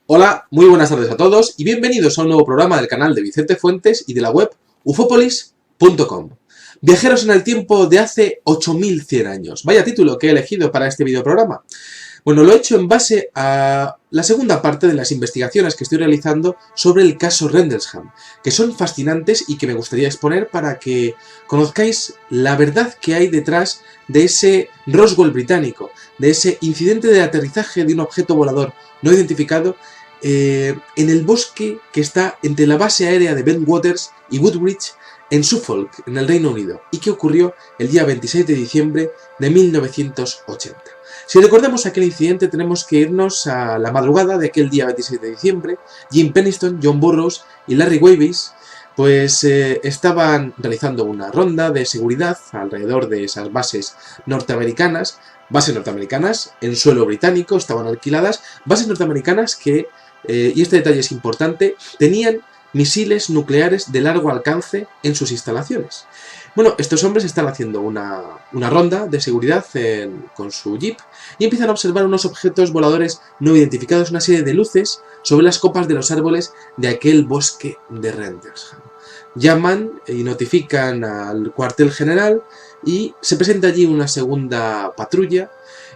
Hola, muy buenas tardes a todos y bienvenidos a un nuevo programa del canal de Vicente Fuentes y de la web ufopolis.com. Viajeros en el tiempo de hace 8100 años. Vaya título que he elegido para este videoprograma. Bueno, lo he hecho en base a la segunda parte de las investigaciones que estoy realizando sobre el caso Rendlesham, que son fascinantes y que me gustaría exponer para que conozcáis la verdad que hay detrás de ese Roswell británico, de ese incidente de aterrizaje de un objeto volador no identificado en el bosque que está entre la base aérea de Bentwaters y Woodbridge en Suffolk, en el Reino Unido, y que ocurrió el día 26 de diciembre de 1980. Si recordamos aquel incidente, tenemos que irnos a la madrugada de aquel día 26 de diciembre. Jim Penniston, John Burroughs y Larry Weiwys estaban realizando una ronda de seguridad alrededor de esas bases norteamericanas en suelo británico, estaban alquiladas, bases norteamericanas que, y este detalle es importante, tenían misiles nucleares de largo alcance en sus instalaciones. Bueno, estos hombres están haciendo una ronda de seguridad con su jeep y empiezan a observar unos objetos voladores no identificados, una serie de luces sobre las copas de los árboles de aquel bosque de Rendlesham. Llaman y notifican al cuartel general y se presenta allí una segunda patrulla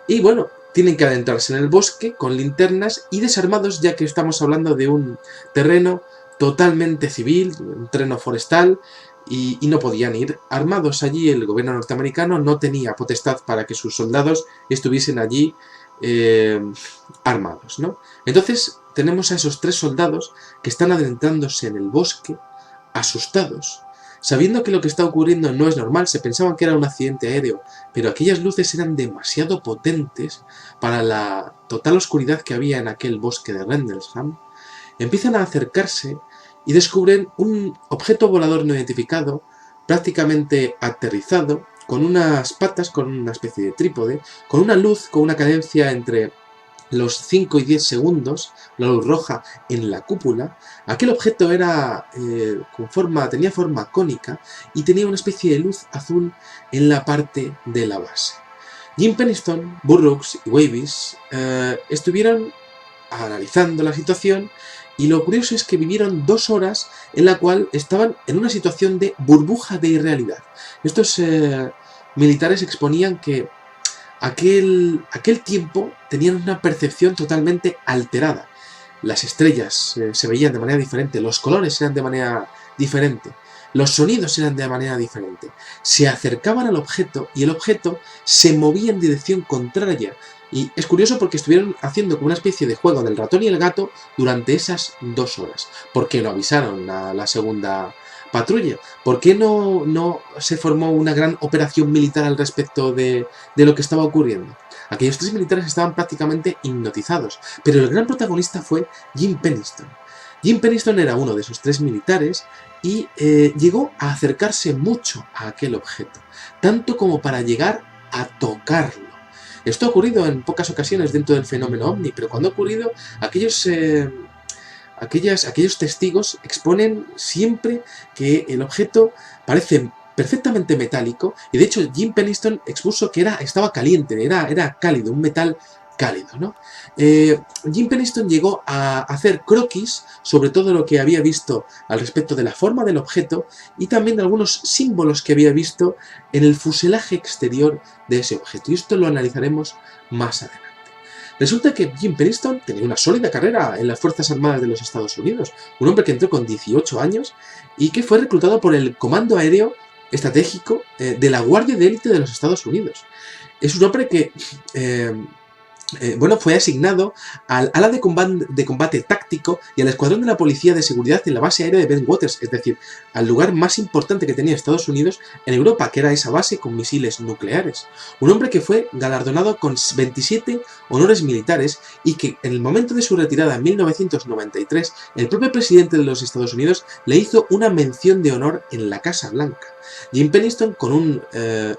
y bueno, tienen que adentrarse en el bosque con linternas y desarmados, ya que estamos hablando de un terreno totalmente civil, un terreno forestal, y no podían ir armados allí. El gobierno norteamericano no tenía potestad para que sus soldados estuviesen allí armados, ¿no? Entonces tenemos a esos tres soldados que están adentrándose en el bosque, asustados, sabiendo que lo que está ocurriendo no es normal. Se pensaban que era un accidente aéreo, pero aquellas luces eran demasiado potentes para la total oscuridad que había en aquel bosque de Rendlesham. Empiezan a acercarse y descubren un objeto volador no identificado, prácticamente aterrizado, con unas patas, con una especie de trípode, con una luz, con una cadencia entre los 5 y 10 segundos, la luz roja en la cúpula. Aquel objeto era tenía forma cónica y tenía una especie de luz azul en la parte de la base. Jim Penniston, Burroughs y Weiwys estuvieron analizando la situación y lo curioso es que vivieron 2 horas en la cual estaban en una situación de burbuja de irrealidad. Estos militares exponían que aquel tiempo tenían una percepción totalmente alterada. Las estrellas se veían de manera diferente, los colores eran de manera diferente, los sonidos eran de manera diferente. Se acercaban al objeto y el objeto se movía en dirección contraria. Y es curioso porque estuvieron haciendo como una especie de juego del ratón y el gato durante esas 2 horas. ¿Por qué no avisaron a la segunda patrulla? ¿Por qué no se formó una gran operación militar al respecto de lo que estaba ocurriendo? Aquellos 3 militares estaban prácticamente hipnotizados, pero el gran protagonista fue Jim Penniston. Jim Penniston era uno de esos 3 militares y llegó a acercarse mucho a aquel objeto, tanto como para llegar a tocarlo. Esto ha ocurrido en pocas ocasiones dentro del fenómeno OVNI, pero cuando ha ocurrido, aquellos testigos exponen siempre que el objeto parece perfectamente metálico, y de hecho Jim Penniston expuso que estaba caliente, era cálido, un metal cálido, ¿no? Jim Penniston llegó a hacer croquis sobre todo lo que había visto al respecto de la forma del objeto y también de algunos símbolos que había visto en el fuselaje exterior de ese objeto, y esto lo analizaremos más adelante. Resulta que Jim Penniston tenía una sólida carrera en las Fuerzas Armadas de los Estados Unidos, un hombre que entró con 18 años y que fue reclutado por el Comando Aéreo Estratégico de la Guardia de Élite de los Estados Unidos. Es un hombre que fue asignado al ala de combate táctico y al escuadrón de la policía de seguridad en la base aérea de Bentwaters, es decir, al lugar más importante que tenía Estados Unidos en Europa, que era esa base con misiles nucleares. Un hombre que fue galardonado con 27 honores militares y que en el momento de su retirada en 1993, el propio presidente de los Estados Unidos le hizo una mención de honor en la Casa Blanca. Jim Penniston con un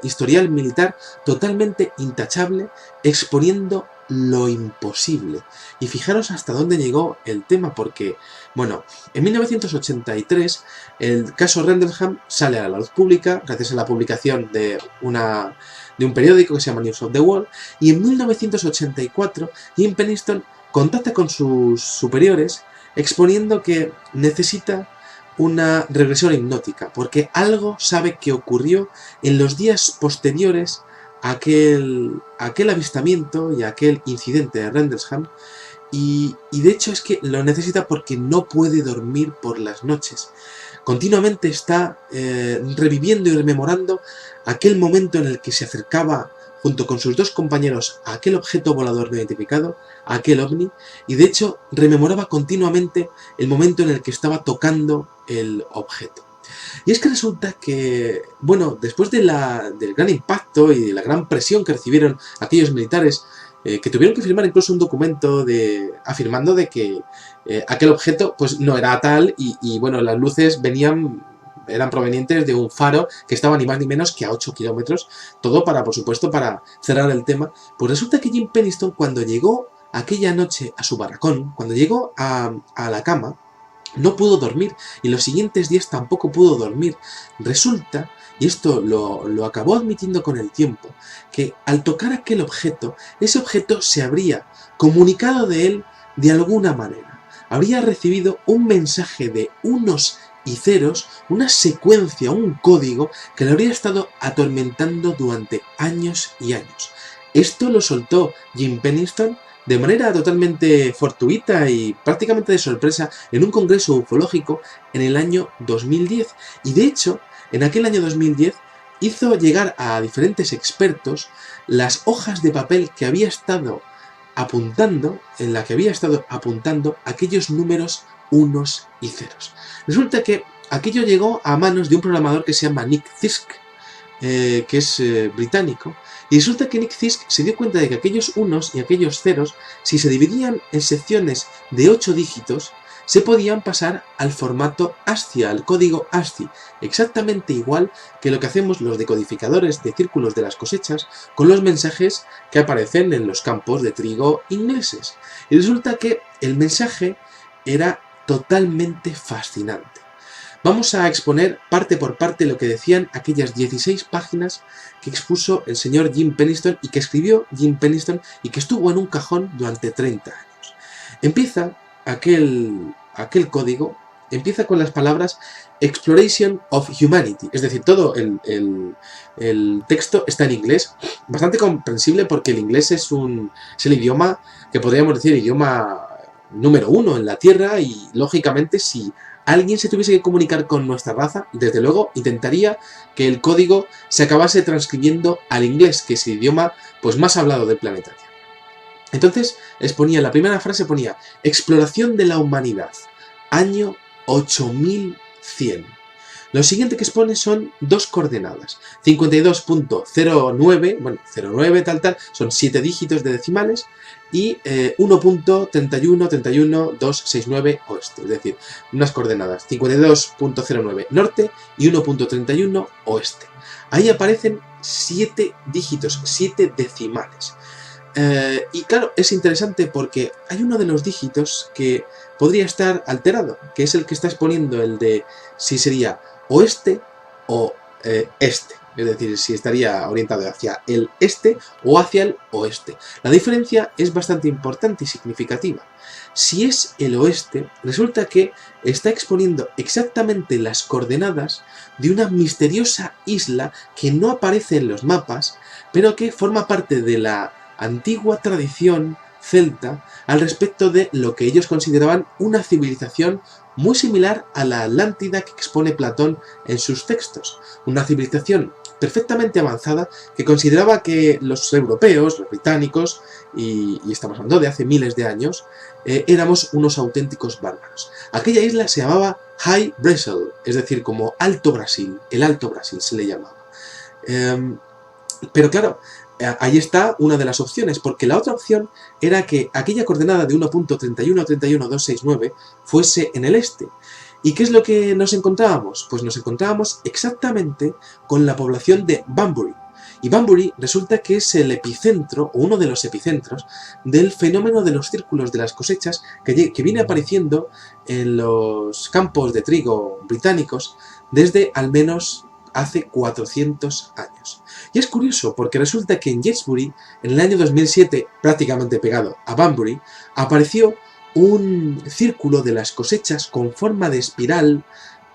historial militar totalmente intachable, exponiendo lo imposible. Y fijaros hasta dónde llegó el tema, porque, bueno, en 1983 el caso Rendlesham sale a la luz pública gracias a la publicación de un periódico que se llama News of the World, y en 1984 Jim Penniston contacta con sus superiores exponiendo que necesita una regresión hipnótica, porque algo sabe que ocurrió en los días posteriores a aquel avistamiento y a aquel incidente de Rendlesham, y de hecho es que lo necesita porque no puede dormir por las noches. Continuamente está reviviendo y rememorando aquel momento en el que se acercaba junto con sus dos compañeros a aquel objeto volador no identificado, a aquel ovni, y de hecho rememoraba continuamente el momento en el que estaba tocando el objeto. Y es que resulta que, bueno, después del gran impacto y de la gran presión que recibieron aquellos militares, que tuvieron que firmar incluso un documento afirmando de que aquel objeto pues no era tal y bueno, las luces eran provenientes de un faro que estaba ni más ni menos que a 8 kilómetros, todo por supuesto, para cerrar el tema. Pues resulta que Jim Penniston, cuando llegó aquella noche a su barracón, cuando llegó a la cama, no pudo dormir y los siguientes días tampoco pudo dormir. Resulta, y esto lo acabó admitiendo con el tiempo, que al tocar aquel objeto, ese objeto se habría comunicado de él de alguna manera. Habría recibido un mensaje de unos y ceros, una secuencia, un código que le habría estado atormentando durante años y años. Esto lo soltó Jim Penniston de manera totalmente fortuita y prácticamente de sorpresa en un congreso ufológico en el año 2010. Y de hecho, en aquel año 2010 hizo llegar a diferentes expertos las hojas de papel que había estado apuntando, en la que había estado apuntando aquellos números unos y ceros. Resulta que aquello llegó a manos de un programador que se llama Nick Zisk, que es británico, y resulta que Nick Zisk se dio cuenta de que aquellos unos y aquellos ceros, si se dividían en secciones de 8 dígitos, se podían pasar al formato ASCII, al código ASCII, exactamente igual que lo que hacemos los decodificadores de círculos de las cosechas con los mensajes que aparecen en los campos de trigo ingleses. Y resulta que el mensaje era totalmente fascinante. Vamos a exponer parte por parte lo que decían aquellas 16 páginas que expuso el señor Jim Penniston y que escribió Jim Penniston y que estuvo en un cajón durante 30 años. Empieza aquel código, empieza con las palabras Exploration of Humanity, es decir, todo el texto está en inglés, bastante comprensible porque el inglés es el idioma que podríamos decir idioma número 1 en la Tierra y lógicamente si alguien se tuviese que comunicar con nuestra raza, desde luego intentaría que el código se acabase transcribiendo al inglés, que es el idioma pues más hablado del planeta Tierra. Entonces exponía, la primera frase ponía exploración de la humanidad, año 8100. Lo siguiente que expone son dos coordenadas, 52.09, bueno, 09 tal, son 7 dígitos de decimales, y 1.3131269 oeste, es decir, unas coordenadas 52.09 norte y 1.31 oeste. Ahí aparecen 7 dígitos, 7 decimales. Y claro, es interesante porque hay uno de los dígitos que podría estar alterado, que es el que está exponiendo el de si sería oeste o este, es decir, si estaría orientado hacia el este o hacia el oeste. La diferencia es bastante importante y significativa. Si es el oeste, resulta que está exponiendo exactamente las coordenadas de una misteriosa isla que no aparece en los mapas, pero que forma parte de la antigua tradición celta al respecto de lo que ellos consideraban una civilización muy similar a la Atlántida que expone Platón en sus textos. Una civilización perfectamente avanzada que consideraba que los europeos, los británicos, y estamos hablando de hace miles de años, éramos unos auténticos bárbaros. Aquella isla se llamaba High Brasil, es decir, como Alto Brasil, el Alto Brasil se le llamaba. Pero claro, ahí está una de las opciones, porque la otra opción era que aquella coordenada de 1.3131269 fuese en el este. ¿Y qué es lo que nos encontrábamos? Pues nos encontrábamos exactamente con la población de Banbury. Y Banbury resulta que es el epicentro, o uno de los epicentros, del fenómeno de los círculos de las cosechas que viene apareciendo en los campos de trigo británicos desde al menos hace 400 años. Y es curioso porque resulta que en Jetsbury, en el año 2007, prácticamente pegado a Banbury, apareció un círculo de las cosechas con forma de espiral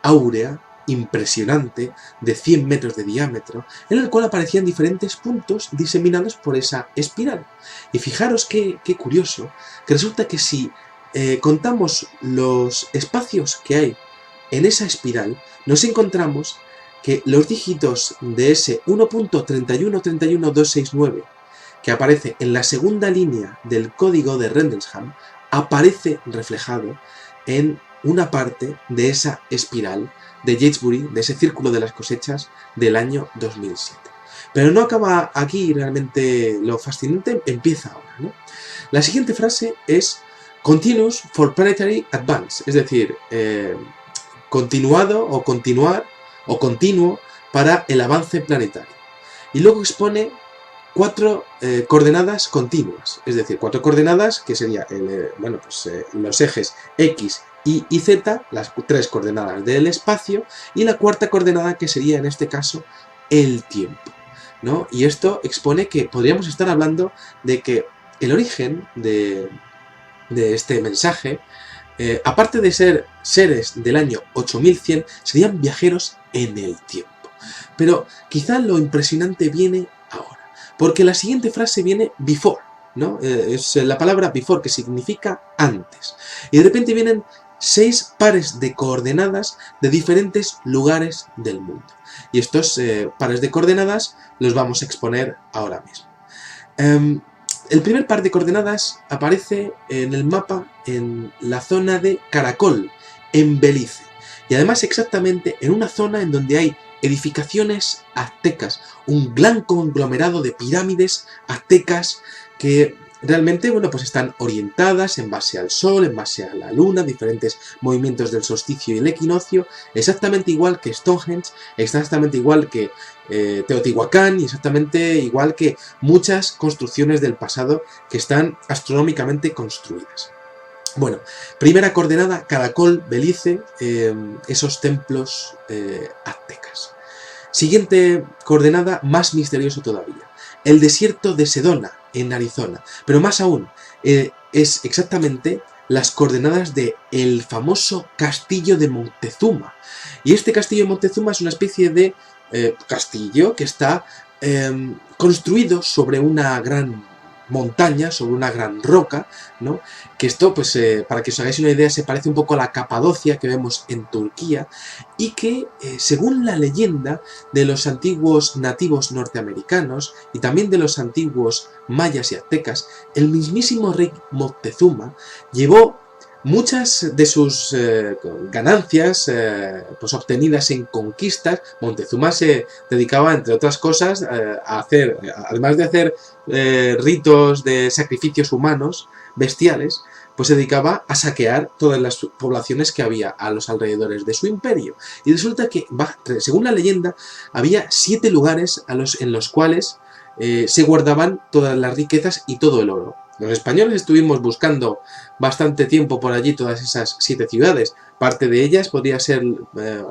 áurea, impresionante, de 100 metros de diámetro, en el cual aparecían diferentes puntos diseminados por esa espiral. Y fijaros qué curioso, que resulta que si contamos los espacios que hay en esa espiral, nos encontramos que los dígitos de ese 1.3131269, que aparece en la segunda línea del código de Rendlesham, aparece reflejado en una parte de esa espiral de Jetsbury, de ese círculo de las cosechas del año 2007. Pero no acaba aquí, realmente lo fascinante empieza ahora, ¿no? La siguiente frase es Continuous for Planetary Advance, es decir, continuado o continuar o continuo para el avance planetario. Y luego expone 4 coordenadas continuas, es decir, 4 coordenadas que serían los ejes X, Y y Z, las 3 coordenadas del espacio, y la 4ª coordenada que sería en este caso el tiempo, ¿no? Y esto expone que podríamos estar hablando de que el origen de este mensaje, aparte de ser seres del año 8100, serían viajeros en el tiempo. Pero quizá lo impresionante viene ahora, porque la siguiente frase viene before, ¿no? Es la palabra before, que significa antes. Y de repente vienen 6 pares de coordenadas de diferentes lugares del mundo. Y estos pares de coordenadas los vamos a exponer ahora mismo. El primer par de coordenadas aparece en el mapa en la zona de Caracol, en Belice. Y además exactamente en una zona en donde hay edificaciones aztecas, un gran conglomerado de pirámides aztecas que realmente, bueno, pues están orientadas en base al sol, en base a la luna, diferentes movimientos del solsticio y el equinoccio, exactamente igual que Stonehenge, exactamente igual que Teotihuacán y exactamente igual que muchas construcciones del pasado que están astronómicamente construidas. Bueno, primera coordenada, Caracol, Belice, esos templos aztecas. Siguiente coordenada, más misterioso todavía, el desierto de Sedona, en Arizona. Pero más aún, es exactamente las coordenadas del famoso castillo de Montezuma. Y este castillo de Montezuma es una especie de castillo que está construido sobre una gran montaña, sobre una gran roca, ¿no? Que esto, pues, para que os hagáis una idea, se parece un poco a la Capadocia que vemos en Turquía y que, según la leyenda de los antiguos nativos norteamericanos y también de los antiguos mayas y aztecas, el mismísimo rey Moctezuma llevó muchas de sus ganancias pues obtenidas en conquistas. Montezuma se dedicaba, entre otras cosas, a hacer, además de hacer ritos de sacrificios humanos bestiales, pues se dedicaba a saquear todas las poblaciones que había a los alrededores de su imperio. Y resulta que, según la leyenda, había 7 lugares en los cuales se guardaban todas las riquezas y todo el oro. Los españoles estuvimos buscando bastante tiempo por allí todas esas 7 ciudades. Parte de ellas podría ser,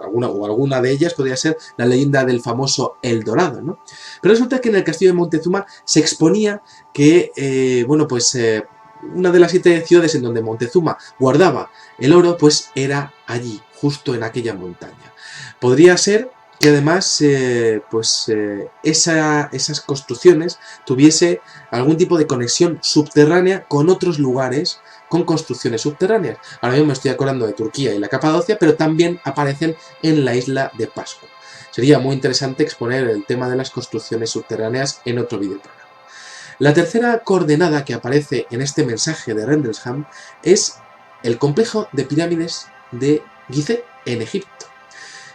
alguna de ellas podría ser la leyenda del famoso El Dorado, ¿no? Pero resulta que en el castillo de Montezuma se exponía que, una de las 7 ciudades en donde Montezuma guardaba el oro, pues era allí, justo en aquella montaña. Podría ser que además esas construcciones tuviese algún tipo de conexión subterránea con otros lugares con construcciones subterráneas. Ahora mismo me estoy acordando de Turquía y la Capadocia, pero también aparecen en la isla de Pascua. Sería muy interesante exponer el tema de las construcciones subterráneas en otro videoprograma. La tercera coordenada que aparece en este mensaje de Rendlesham es el complejo de pirámides de Gizeh en Egipto.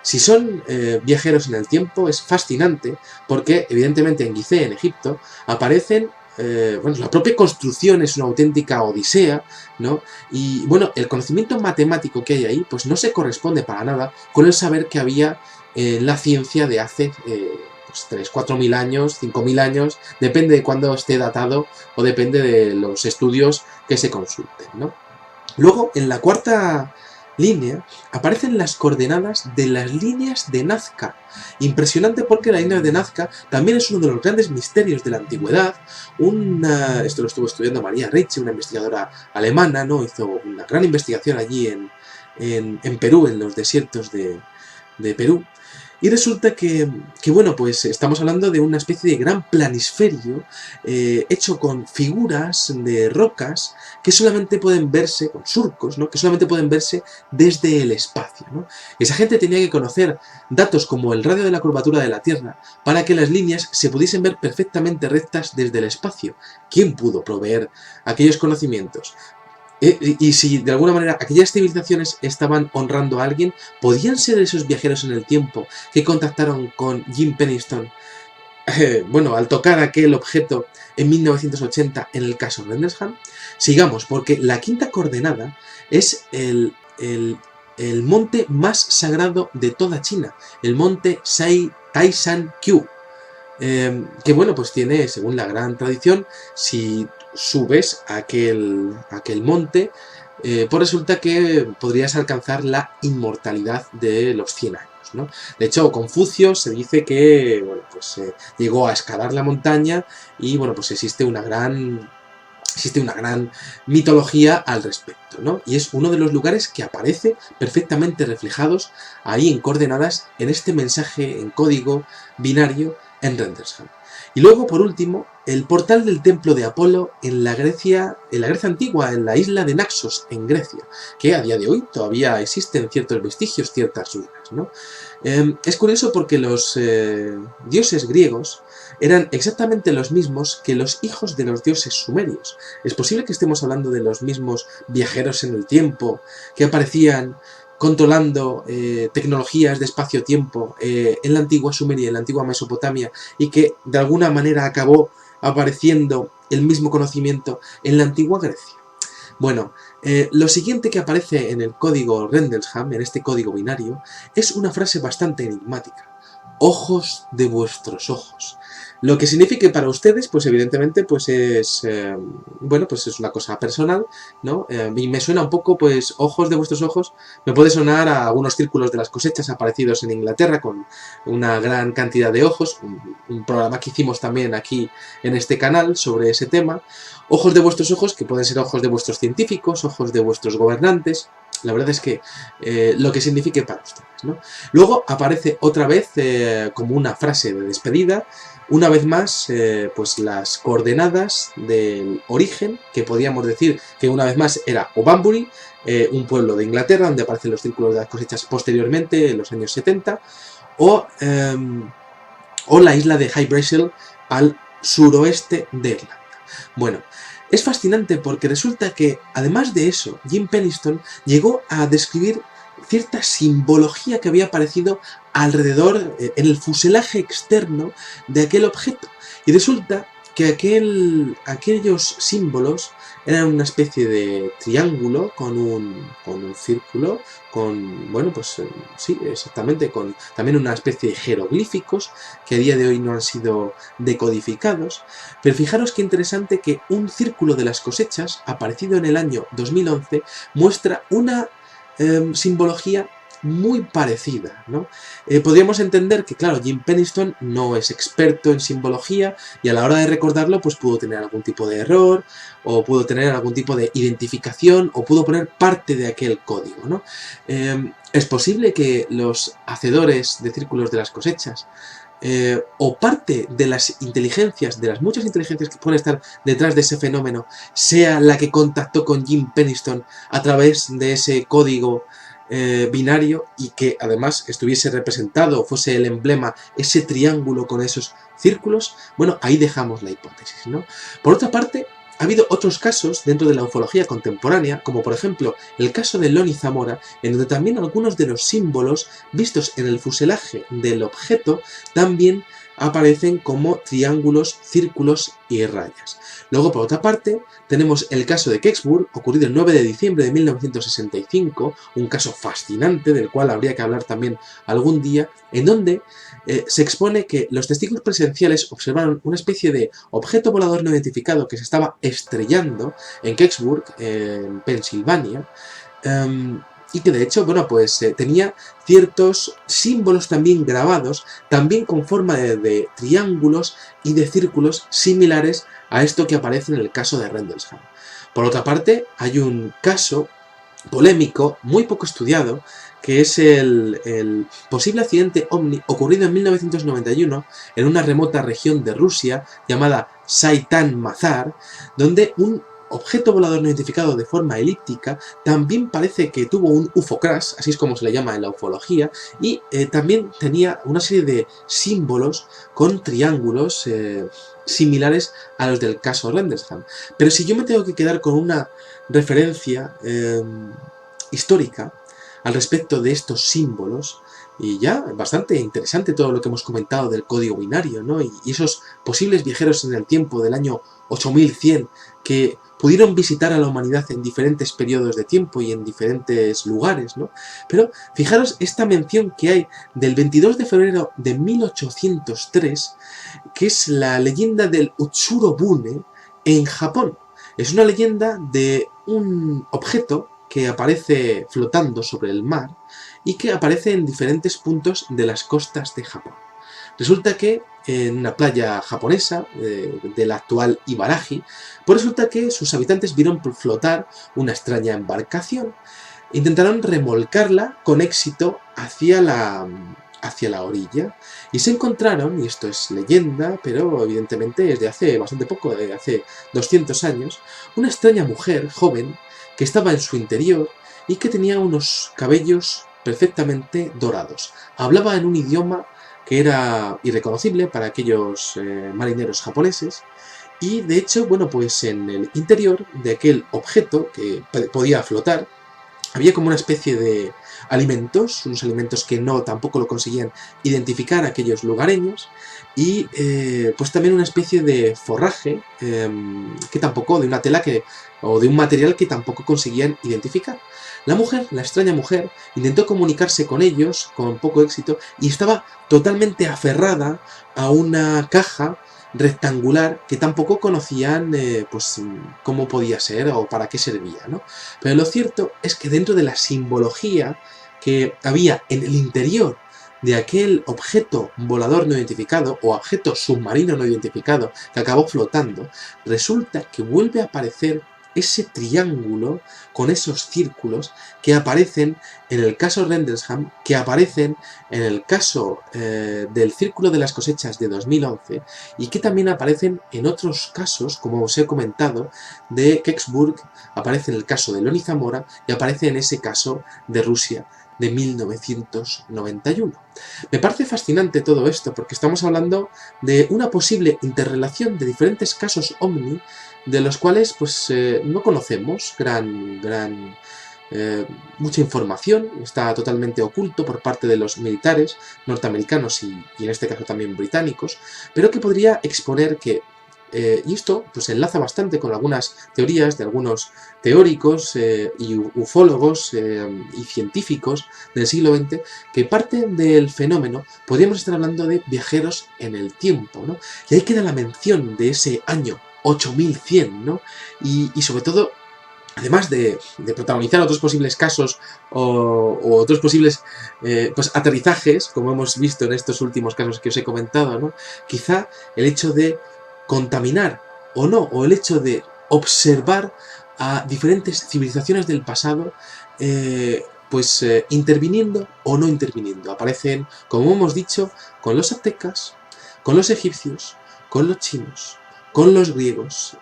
Si son viajeros en el tiempo, es fascinante porque, evidentemente, en Gizeh, en Egipto, aparecen, la propia construcción es una auténtica odisea, ¿no? Y, bueno, el conocimiento matemático que hay ahí, pues no se corresponde para nada con el saber que había en la ciencia de hace 3.000, 4.000 años, 5.000 años, depende de cuándo esté datado o depende de los estudios que se consulten, ¿no? Luego, en la cuarta línea aparecen las coordenadas de las líneas de Nazca. Impresionante porque la línea de Nazca también es uno de los grandes misterios de la antigüedad. Esto lo estuvo estudiando María Ricci, una investigadora alemana, ¿no? Hizo una gran investigación allí en Perú, en los desiertos de Perú. Y resulta bueno, pues estamos hablando de una especie de gran planisferio hecho con figuras de rocas que solamente pueden verse, con surcos, ¿no? Que solamente pueden verse desde el espacio, ¿no? Esa gente tenía que conocer datos como el radio de la curvatura de la Tierra para que las líneas se pudiesen ver perfectamente rectas desde el espacio. ¿Quién pudo proveer aquellos conocimientos? Y si de alguna manera aquellas civilizaciones estaban honrando a alguien, ¿podían ser esos viajeros en el tiempo que contactaron con Jim Penniston, bueno, al tocar aquel objeto en 1980 en el caso Rendlesham? Sigamos, porque la quinta coordenada es el monte más sagrado de toda China, el monte Taishan-Qiu, que bueno, pues tiene, según la gran tradición, si subes a aquel monte, pues resulta que podrías alcanzar la inmortalidad de los 100 años, ¿no? De hecho, Confucio se dice que bueno, pues, llegó a escalar la montaña y bueno, pues existe una gran mitología al respecto, ¿no? Y es uno de los lugares que aparece perfectamente reflejados ahí en coordenadas en este mensaje en código binario en Rendlesham. Y luego, por último, el portal del templo de Apolo en la Grecia antigua, en la isla de Naxos, en Grecia, que a día de hoy todavía existen ciertos vestigios, ciertas ruinas, ¿no? Es curioso porque los dioses griegos eran exactamente los mismos que los hijos de los dioses sumerios. Es posible que estemos hablando de los mismos viajeros en el tiempo que aparecían controlando tecnologías de espacio-tiempo en la antigua Sumeria, en la antigua Mesopotamia, y que de alguna manera acabó apareciendo el mismo conocimiento en la antigua Grecia. Bueno, lo siguiente que aparece en el código Rendlesham, en este código binario, es una frase bastante enigmática. Ojos de vuestros ojos. Lo que signifique para ustedes, pues evidentemente, pues es, bueno, pues es una cosa personal, ¿no? Y me suena un poco, pues, ojos de vuestros ojos, me puede sonar a algunos círculos de las cosechas aparecidos en Inglaterra con una gran cantidad de ojos, un programa que hicimos también aquí en este canal sobre ese tema. Ojos de vuestros ojos, que pueden ser ojos de vuestros científicos, ojos de vuestros gobernantes. La verdad es que lo que signifique para ustedes, ¿no? Luego aparece otra vez como una frase de despedida, una vez más, pues las coordenadas del origen, que podríamos decir que una vez más era O'Banbury, un pueblo de Inglaterra donde aparecen los círculos de las cosechas posteriormente, en los años 70, o la isla de High Brasil al suroeste de Irlanda. Bueno, es fascinante porque resulta que, además de eso, Jim Penniston llegó a describir cierta simbología que había aparecido alrededor, en el fuselaje externo de aquel objeto. Y resulta que aquellos símbolos eran una especie de triángulo con un círculo, bueno, pues sí, exactamente, con también una especie de jeroglíficos que a día de hoy no han sido decodificados. Pero fijaros qué interesante que un círculo de las cosechas, aparecido en el año 2011, muestra una simbología muy parecida, ¿no? Podríamos entender que, claro, Jim Penniston no es experto en simbología y a la hora de recordarlo pues pudo tener algún tipo de error o pudo tener algún tipo de identificación o pudo poner parte de aquel código, ¿no? Es posible que los hacedores de círculos de las cosechas o parte de las inteligencias, de las muchas inteligencias que pueden estar detrás de ese fenómeno, sea la que contactó con Jim Penniston a través de ese código binario y que además estuviese representado, fuese el emblema, ese triángulo con esos círculos. Bueno, ahí dejamos la hipótesis, ¿no? Por otra parte, ha habido otros casos dentro de la ufología contemporánea, como por ejemplo el caso de Loni Zamora, en donde también algunos de los símbolos vistos en el fuselaje del objeto también aparecen como triángulos, círculos y rayas. Luego, por otra parte, tenemos el caso de Kecksburg, ocurrido el 9 de diciembre de 1965, un caso fascinante del cual habría que hablar también algún día, en donde se expone que los testigos presenciales observaron una especie de objeto volador no identificado que se estaba estrellando en Kecksburg, en Pensilvania, y que de hecho, bueno, pues tenía ciertos símbolos también grabados, también con forma de triángulos y de círculos similares a esto que aparece en el caso de Rendlesham. Por otra parte, hay un caso polémico, muy poco estudiado, que es el posible accidente OVNI ocurrido en 1991 en una remota región de Rusia llamada Saitan Mazar, donde un objeto volador no identificado de forma elíptica también parece que tuvo un UFO crash, así es como se le llama en la ufología, y también tenía una serie de símbolos con triángulos similares a los del caso Rendlesham. Pero si yo me tengo que quedar con una referencia histórica al respecto de estos símbolos, y ya bastante interesante todo lo que hemos comentado del código binario, ¿no? Y esos posibles viajeros en el tiempo del año 8100 que pudieron visitar a la humanidad en diferentes periodos de tiempo y en diferentes lugares, ¿no? Pero fijaros esta mención que hay del 22 de febrero de 1803, que es la leyenda del Utsuro-bune en Japón. Es una leyenda de un objeto que aparece flotando sobre el mar y que aparece en diferentes puntos de las costas de Japón. Resulta que en una playa japonesa, de la actual Ibaraki, pues resulta que sus habitantes vieron flotar una extraña embarcación. Intentaron remolcarla con éxito hacia la orilla y se encontraron, y esto es leyenda, pero evidentemente es de hace bastante poco, de hace 200 años, una extraña mujer joven que estaba en su interior y que tenía unos cabellos perfectamente dorados. Hablaba en un idioma que era irreconocible para aquellos marineros japoneses, y de hecho, bueno, pues en el interior de aquel objeto que podía flotar había como una especie de alimentos, unos alimentos que no tampoco lo conseguían identificar aquellos lugareños, y pues también una especie de forraje que tampoco, de una tela o de un material que tampoco conseguían identificar. La mujer, la extraña mujer, intentó comunicarse con ellos con poco éxito y estaba totalmente aferrada a una caja rectangular que tampoco conocían pues cómo podía ser o para qué servía, ¿no? Pero lo cierto es que dentro de la simbología que había en el interior de aquel objeto volador no identificado o objeto submarino no identificado que acabó flotando, resulta que vuelve a aparecer ese triángulo con esos círculos que aparecen en el caso Rendlesham, que aparecen en el caso del Círculo de las Cosechas de 2011 y que también aparecen en otros casos, como os he comentado, de Kecksburg, aparece en el caso de Leoni Zamora y aparece en ese caso de Rusia de 1991. Me parece fascinante todo esto porque estamos hablando de una posible interrelación de diferentes casos OVNI de los cuales pues no conocemos mucha información, está totalmente oculto por parte de los militares norteamericanos y en este caso también británicos, pero que podría exponer que y esto pues enlaza bastante con algunas teorías de algunos teóricos y ufólogos y científicos del siglo XX que parten del fenómeno, podríamos estar hablando de viajeros en el tiempo, ¿no? Y ahí queda la mención de ese año 8100, ¿no? Y sobre todo, además de protagonizar otros posibles casos o otros posibles pues aterrizajes, como hemos visto en estos últimos casos que os he comentado, ¿no? Quizá el hecho de contaminar o no, o el hecho de observar a diferentes civilizaciones del pasado, interviniendo o no interviniendo. Aparecen, como hemos dicho, con los aztecas, con los egipcios, con los chinos, con los griegos.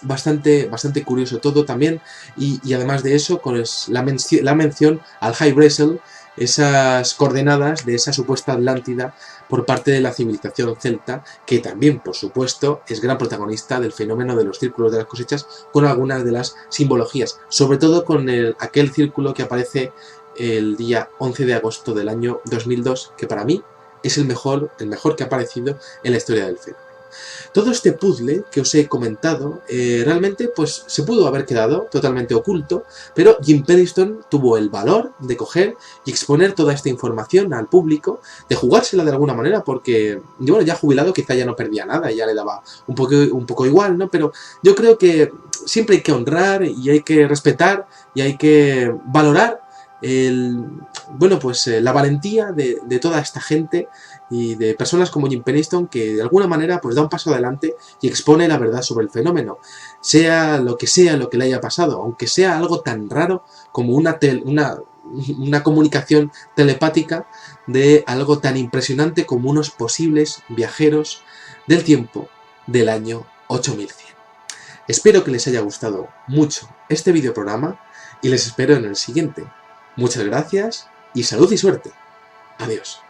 Bastante curioso todo también, y además de eso, con la mención al High Bresel, esas coordenadas de esa supuesta Atlántida por parte de la civilización celta, que también, por supuesto, es gran protagonista del fenómeno de los círculos de las cosechas, con algunas de las simbologías, sobre todo con aquel círculo que aparece el día 11 de agosto del año 2002, que para mí es el mejor que ha aparecido en la historia del fenómeno. Todo este puzzle que os he comentado realmente pues se pudo haber quedado totalmente oculto, pero Jim Penniston tuvo el valor de coger y exponer toda esta información al público, de jugársela de alguna manera, porque bueno, ya jubilado quizá ya no perdía nada, ya le daba un poco igual, ¿no? Pero yo creo que siempre hay que honrar y hay que respetar y hay que valorar la valentía de toda esta gente y de personas como Jim Penniston, que de alguna manera pues da un paso adelante y expone la verdad sobre el fenómeno, sea lo que le haya pasado, aunque sea algo tan raro como una comunicación telepática de algo tan impresionante como unos posibles viajeros del tiempo del año 8100. Espero que les haya gustado mucho este videoprograma y les espero en el siguiente. Muchas gracias y salud y suerte. Adiós.